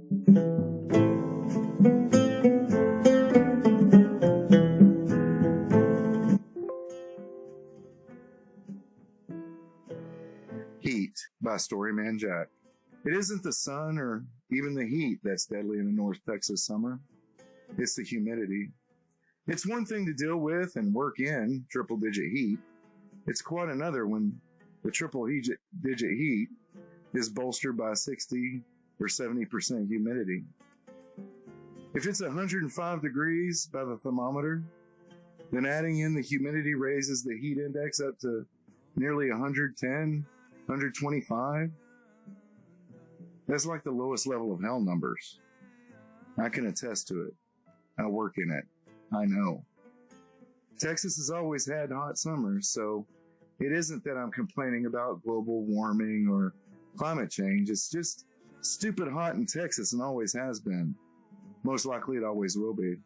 Heat by StoryMan-Jack. It isn't the sun or even the heat that's deadly in a North Texas summer. It's the humidity. It's one thing to deal with and work in triple-digit heat. It's quite another when the triple-digit heat is bolstered by 60 or 70% humidity. If it's 105 degrees by the thermometer, then adding in the humidity raises the heat index up to nearly 110, 125. That's like the lowest level of hell numbers. I can attest to it. I work in it. I know. Texas has always had hot summers, so it isn't that I'm complaining about global warming or climate change. It's just stupid hot in Texas and always has been. Most likely it always will be.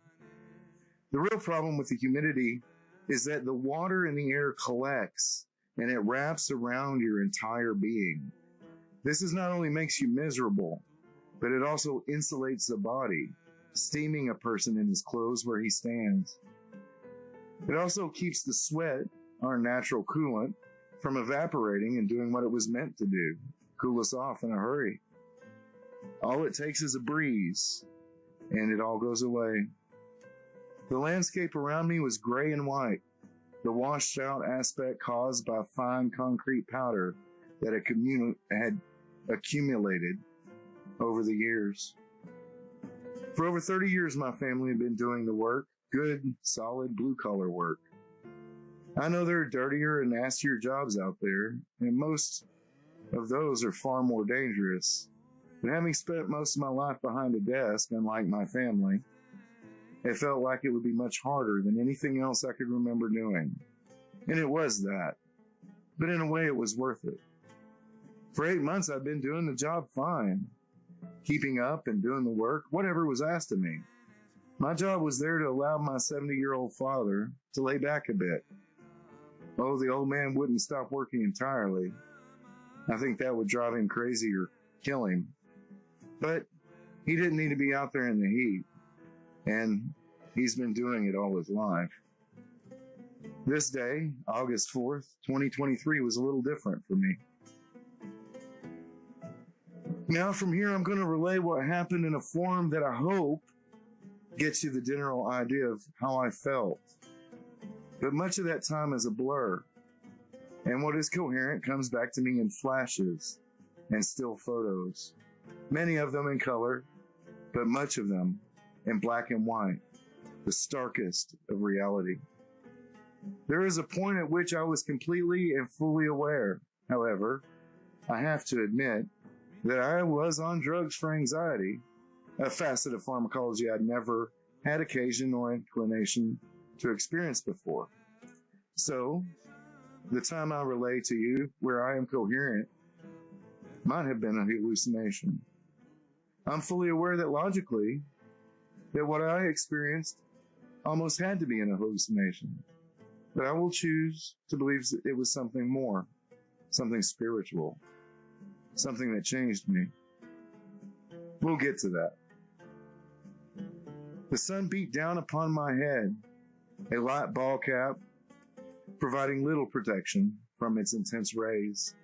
The real problem with the humidity is that the water in the air collects and it wraps around your entire being. This not only makes you miserable, but it also insulates the body, steaming a person in his clothes where he stands. It also keeps the sweat, our natural coolant, from evaporating and doing what it was meant to do, cool us off in a hurry. All it takes is a breeze, and it all goes away. The landscape around me was gray and white, the washed out aspect caused by fine concrete powder that had accumulated over the years. For over 30 years, my family had been doing the work, good, solid, blue-collar work. I know there are dirtier and nastier jobs out there, and most of those are far more dangerous. But having spent most of my life behind a desk, unlike my family, it felt like it would be much harder than anything else I could remember doing. And it was that. But in a way, it was worth it. For 8 months, I'd been doing the job fine, keeping up and doing the work, whatever was asked of me. My job was there to allow my 70-year-old father to lay back a bit. Oh, the old man wouldn't stop working entirely. I think that would drive him crazy or kill him. But he didn't need to be out there in the heat, and he's been doing it all his life. This day, August 4th, 2023, was a little different for me. Now, from here, I'm going to relay what happened in a form that I hope gets you the general idea of how I felt. But much of that time is a blur, and what is coherent comes back to me in flashes and still photos, many of them in color, but much of them in black and white, the starkest of reality. There is a point at which I was completely and fully aware, however, I have to admit, that I was on drugs for anxiety, a facet of pharmacology I'd never had occasion or inclination to experience before. So, the time I relay to you where I am coherent might have been a hallucination. I'm fully aware that logically, that what I experienced almost had to be an hallucination. But I will choose to believe that it was something more, something spiritual, something that changed me. We'll get to that. The sun beat down upon my head, a light ball cap, providing little protection from its intense rays.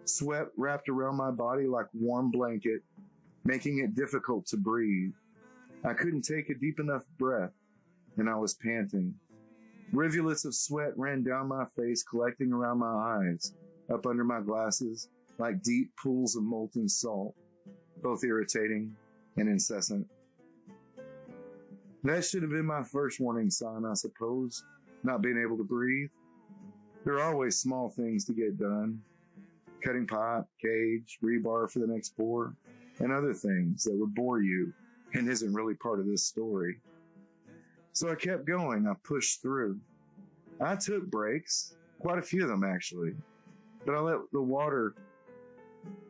Sweat wrapped around my body like a warm blanket, making it difficult to breathe. I couldn't take a deep enough breath, and I was panting. Rivulets of sweat ran down my face, collecting around my eyes, up under my glasses, like deep pools of molten salt, both irritating and incessant. That should have been my first warning sign, I suppose, not being able to breathe. There are always small things to get done. Cutting pipe, cage, rebar for the next bore, and other things that would bore you and isn't really part of this story. So I kept going. I pushed through. I took breaks, quite a few of them actually, but I let the water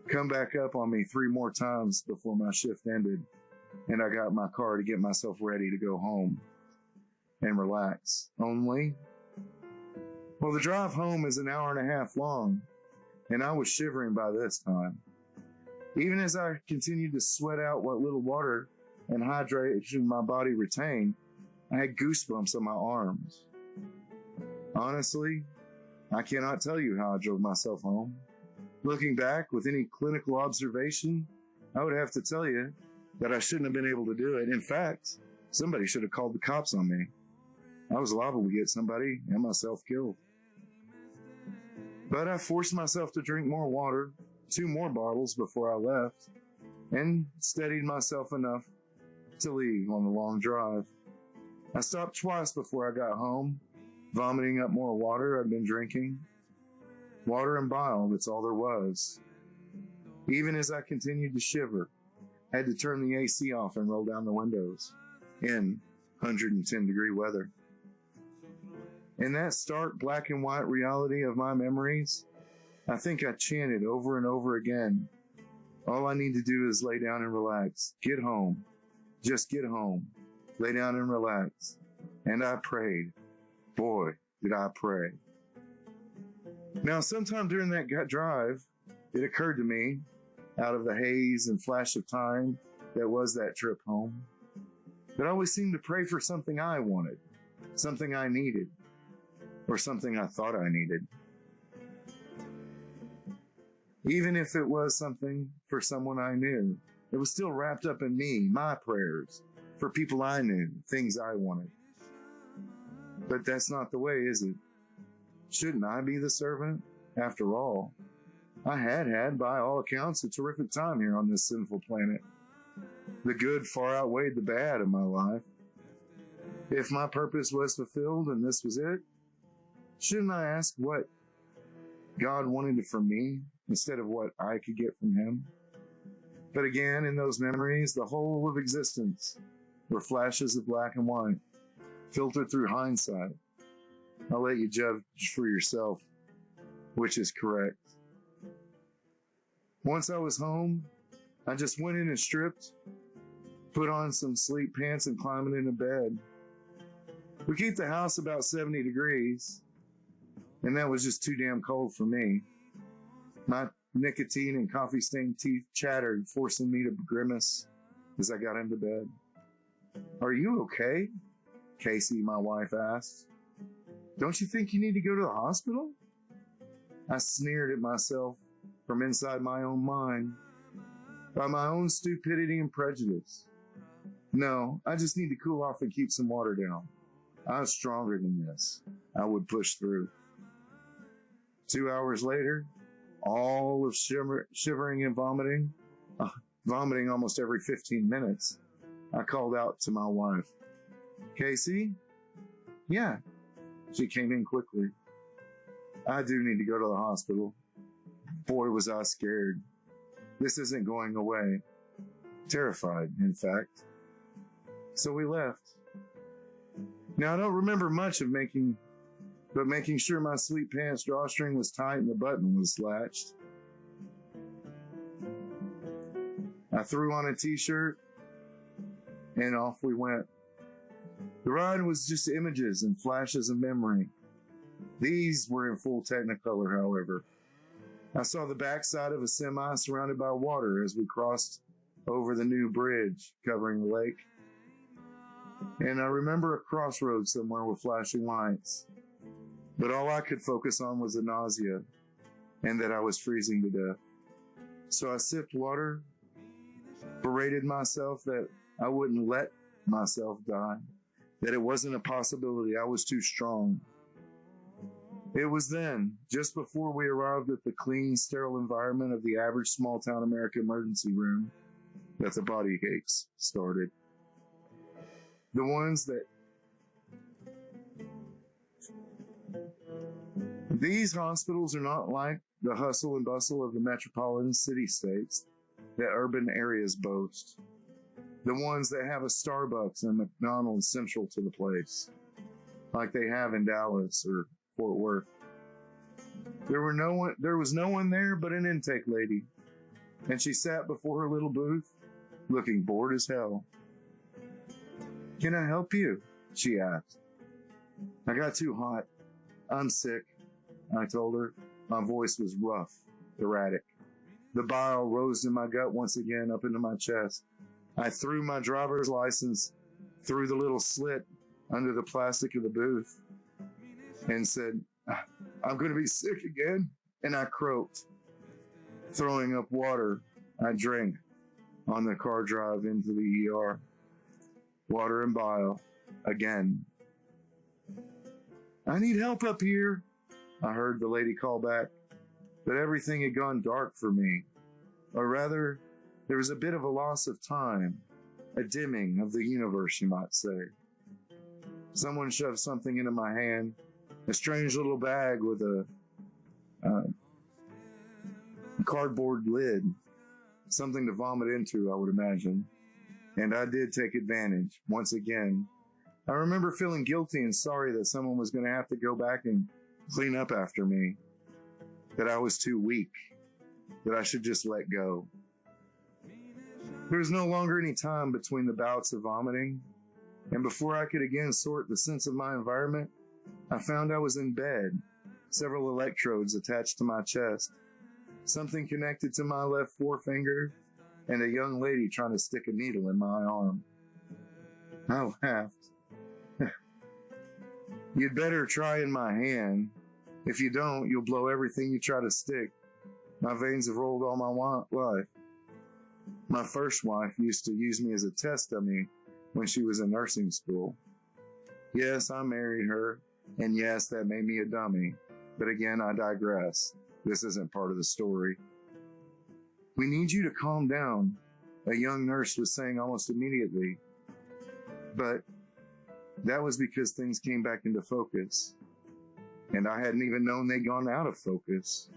come back up on me 3 more times before my shift ended, and I got in my car to get myself ready to go home and relax. Only, well, the drive home is an hour and a half long, and I was shivering by this time. Even as I continued to sweat out what little water and hydration my body retained, I had goosebumps on my arms. Honestly, I cannot tell you how I drove myself home. Looking back with any clinical observation, I would have to tell you that I shouldn't have been able to do it. In fact, somebody should have called the cops on me. I was liable to get somebody and myself killed. But I forced myself to drink more water, 2 more bottles before I left, and steadied myself enough to leave on the long drive. I stopped twice before I got home, vomiting up more water I'd been drinking. Water and bile, that's all there was. Even as I continued to shiver, I had to turn the AC off and roll down the windows in 110-degree weather. In that stark black and white reality of my memories, I think I chanted over and over again, all I need to do is lay down and relax. Get home. Just get home. Lay down and relax. And I prayed. Boy, did I pray. Now, sometime during that drive, it occurred to me, out of the haze and flash of time that was that trip home, that I always seemed to pray for something I wanted, something I needed, or something I thought I needed. Even if it was something for someone I knew, it was still wrapped up in me, my prayers, for people I knew, things I wanted. But that's not the way, is it? Shouldn't I be the servant? After all, I had, by all accounts, a terrific time here on this sinful planet. The good far outweighed the bad in my life. If my purpose was fulfilled and this was it, shouldn't I ask what God wanted from me instead of what I could get from Him? But again, in those memories, the whole of existence were flashes of black and white, filtered through hindsight. I'll let you judge for yourself which is correct. Once I was home, I just went in and stripped, put on some sleep pants and climbed into bed. We keep the house about 70 degrees, and that was just too damn cold for me. My nicotine and coffee-stained teeth chattered, forcing me to grimace as I got into bed. "Are you okay?" Casey, my wife, asked. "Don't you think you need to go to the hospital?" I sneered at myself from inside my own mind by my own stupidity and prejudice. No, I just need to cool off and keep some water down. I was stronger than this. I would push through. 2 hours later, all of shivering and vomiting almost every 15 minutes, I called out to my wife, "Casey?" "Yeah." She came in quickly. "I do need to go to the hospital." Boy, was I scared. This isn't going away. Terrified, in fact. So we left. Now, I don't remember much of making sure my sleep pants drawstring was tight and the button was latched. I threw on a t-shirt and off we went. The ride was just images and flashes of memory. These were in full technicolor, however. I saw the backside of a semi surrounded by water as we crossed over the new bridge covering the lake. And I remember a crossroads somewhere with flashing lights. But all I could focus on was the nausea and that I was freezing to death. So I sipped water, berated myself that I wouldn't let myself die, that it wasn't a possibility, I was too strong. It was then, just before we arrived at the clean, sterile environment of the average small-town American emergency room, that the body aches started. The ones that... These hospitals are not like the hustle and bustle of the metropolitan city-states that urban areas boast. The ones that have a Starbucks and McDonald's central to the place, like they have in Dallas or Fort Worth. There was no one there but an intake lady, and she sat before her little booth, looking bored as hell. "Can I help you?" she asked. "I got too hot. I'm sick," I told her. My voice was rough, erratic. The bile rose in my gut once again up into my chest. I threw my driver's license through the little slit under the plastic of the booth and said, I'm going to be sick again. And I croaked. Throwing up water, I drank on the car drive into the ER. Water and bile again. I need help up here, I heard the lady call back. But everything had gone dark for me. Or rather, there was a bit of a loss of time, a dimming of the universe, you might say. Someone shoved something into my hand, a strange little bag with a cardboard lid, something to vomit into, I would imagine. And I did take advantage, once again. I remember feeling guilty and sorry that someone was going to have to go back and clean up after me, that I was too weak, that I should just let go. There was no longer any time between the bouts of vomiting, and before I could again sort the sense of my environment, I found I was in bed, several electrodes attached to my chest, something connected to my left forefinger, and a young lady trying to stick a needle in my arm. I laughed. You'd better try in my hand. If you don't, you'll blow everything you try to stick. My veins have rolled all my life. My first wife used to use me as a test dummy when she was in nursing school. Yes, I married her, and yes, that made me a dummy. But again, I digress. This isn't part of the story. We need you to calm down, a young nurse was saying almost immediately. But that was because things came back into focus. And I hadn't even known they'd gone out of focus.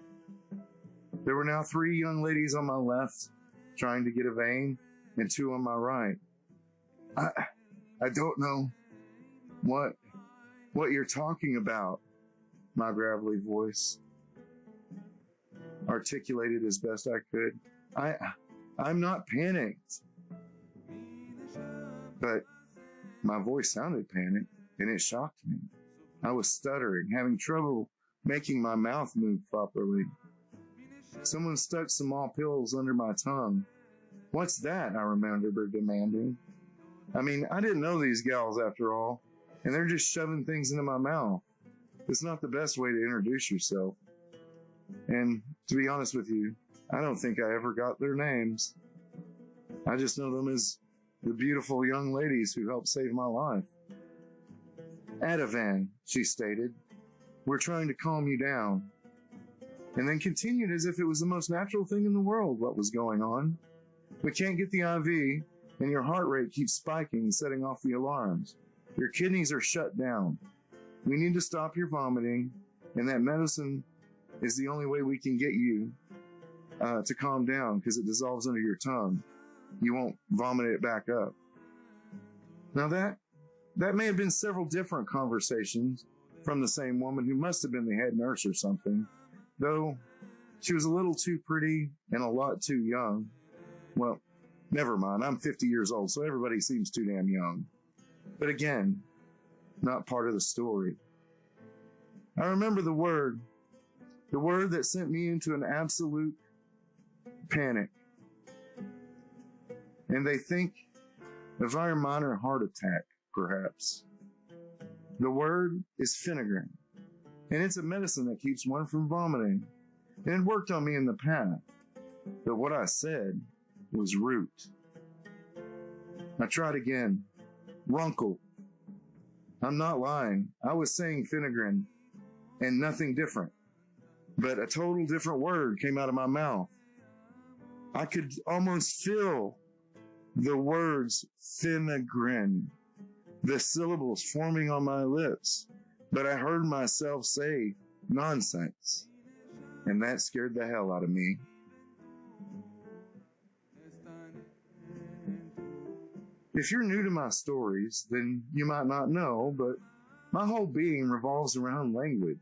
There were now 3 young ladies on my left trying to get a vein, and 2 on my right. I don't know what you're talking about, my gravelly voice articulated as best I could. I'm not panicked. But my voice sounded panicked, and it shocked me. I was stuttering, having trouble making my mouth move properly. Someone stuck some more pills under my tongue. What's that? I remembered her demanding. I mean, I didn't know these gals after all, and they're just shoving things into my mouth. It's not the best way to introduce yourself. And to be honest with you, I don't think I ever got their names. I just know them as the beautiful young ladies who helped save my life. Ativan, she stated, we're trying to calm you down. And then continued as if it was the most natural thing in the world what was going on. We can't get the IV, and your heart rate keeps spiking and setting off the alarms. Your kidneys are shut down. We need to stop your vomiting, and that medicine is the only way we can get you to calm down because it dissolves under your tongue. You won't vomit it back up. Now that may have been several different conversations from the same woman who must have been the head nurse or something, though she was a little too pretty and a lot too young. Well, never mind. I'm 50 years old, so everybody seems too damn young. But again, not part of the story. I remember the word that sent me into an absolute panic. And they think a very minor heart attack, perhaps. The word is Finnegan, and it's a medicine that keeps one from vomiting. And it worked on me in the past, but what I said was root. I tried again. Runkle. I'm not lying. I was saying Finnegan and nothing different, but a total different word came out of my mouth. I could almost feel the words Finnegan, the syllables forming on my lips, but I heard myself say nonsense, and that scared the hell out of me. If you're new to my stories, then you might not know, but my whole being revolves around language,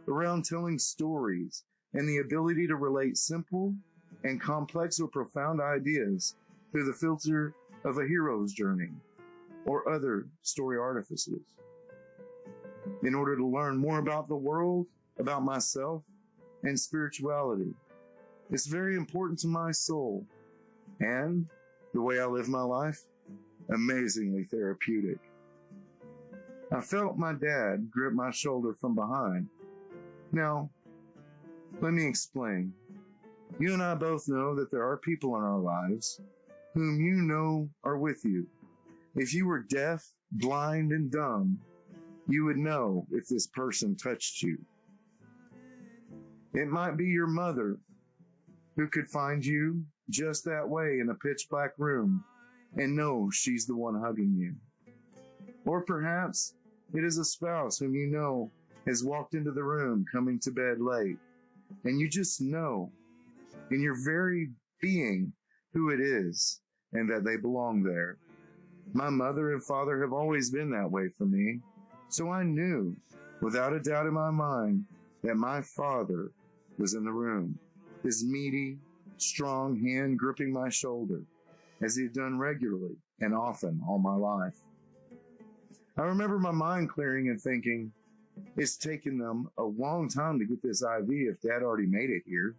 around telling stories, and the ability to relate simple and complex or profound ideas through the filter of a hero's journey or other story artifices. In order to learn more about the world, about myself, and spirituality, It's very important to my soul. And the way I live my life, amazingly therapeutic. I felt my dad grip my shoulder from behind. Now, let me explain. You and I both know that there are people in our lives whom you know are with you. If you were deaf, blind, and dumb, you would know if this person touched you. It might be your mother who could find you just that way in a pitch black room and know she's the one hugging you. Or perhaps it is a spouse whom you know has walked into the room coming to bed late, and you just know in your very being who it is and that they belong there. My mother and father have always been that way for me, so I knew without a doubt in my mind that my father was in the room, his meaty, strong hand gripping my shoulder, as he had done regularly and often all my life. I remember my mind clearing and thinking, it's taken them a long time to get this IV if Dad already made it here.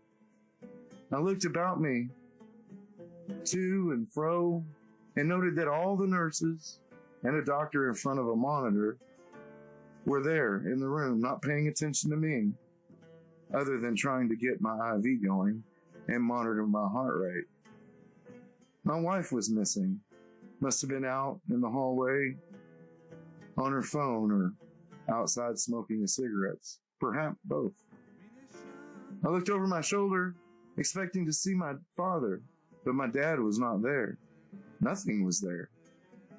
I looked about me, to and fro, and noted that all the nurses and a doctor in front of a monitor were there in the room, not paying attention to me, other than trying to get my IV going and monitor my heart rate. My wife was missing. Must have been out in the hallway on her phone or outside smoking the cigarettes. Perhaps both. I looked over my shoulder, expecting to see my father, but my dad was not there. Nothing was there.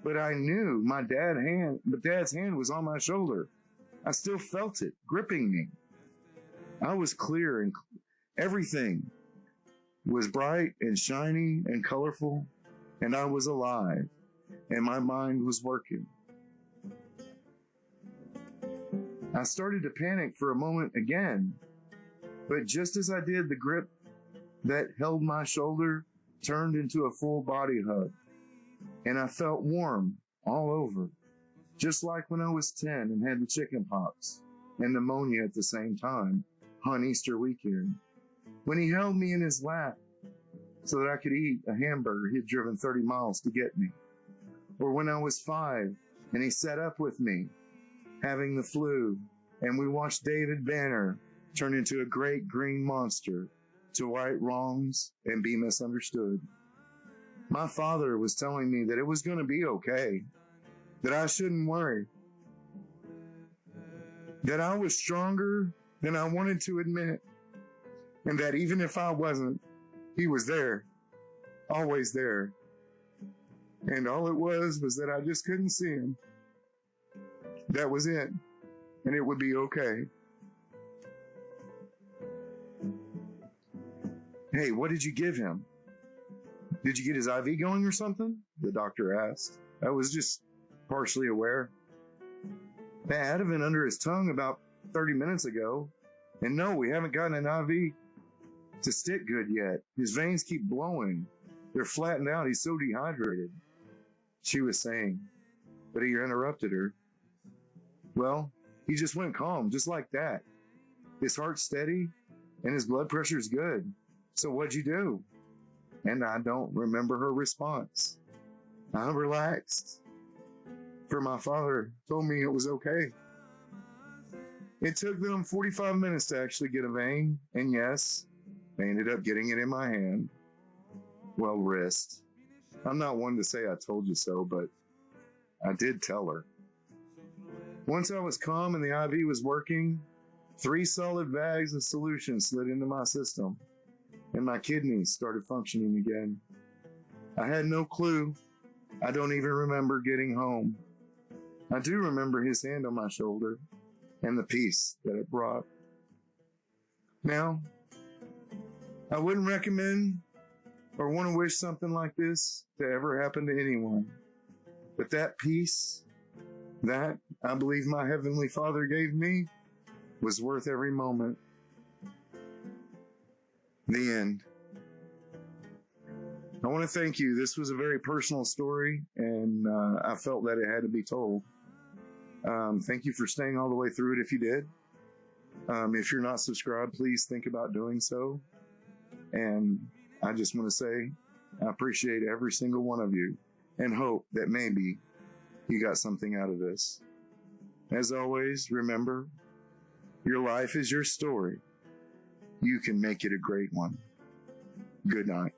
But I knew Dad's hand was on my shoulder. I still felt it gripping me. I was clear and everything was bright and shiny and colorful, and I was alive, and my mind was working. I started to panic for a moment again, but just as I did, the grip that held my shoulder turned into a full body hug, and I felt warm all over, just like when I was 10 and had the chicken pox and pneumonia at the same time on Easter weekend, when he held me in his lap so that I could eat a hamburger he'd driven 30 miles to get me, or when I was 5 and he sat up with me having the flu, and we watched David Banner turn into a great green monster to right wrongs and be misunderstood. My father was telling me that it was going to be okay, that I shouldn't worry, that I was stronger than I wanted to admit, and that even if I wasn't, he was there, always there. And all it was that I just couldn't see him. That was it. And it would be okay. Hey, what did you give him? Did you get his IV going or something? The doctor asked. I was just partially aware. They had Ativan under his tongue about 30 minutes ago. And no, we haven't gotten an IV to stick good yet. His veins keep blowing. They're flattened out. He's so dehydrated. She was saying, but he interrupted her. Well, he just went calm, just like that. His heart's steady, and his blood pressure's good. So what'd you do? And I don't remember her response. I relaxed, for my father told me it was okay. It took them 45 minutes to actually get a vein, and yes, they ended up getting it in my hand. Well, wrist. I'm not one to say I told you so, but I did tell her. Once I was calm and the IV was working, 3 solid bags of solution slid into my system, and my kidneys started functioning again. I had no clue. I don't even remember getting home. I do remember his hand on my shoulder and the peace that it brought. Now, I wouldn't recommend or want to wish something like this to ever happen to anyone. But that peace that I believe my Heavenly Father gave me was worth every moment. The end. I want to thank you. This was a very personal story, and I felt that it had to be told. Thank you for staying all the way through it if you did. If you're not subscribed, please think about doing so. And I just want to say I appreciate every single one of you and hope that maybe you got something out of this. As always, remember, your life is your story. You can make it a great one. Good night.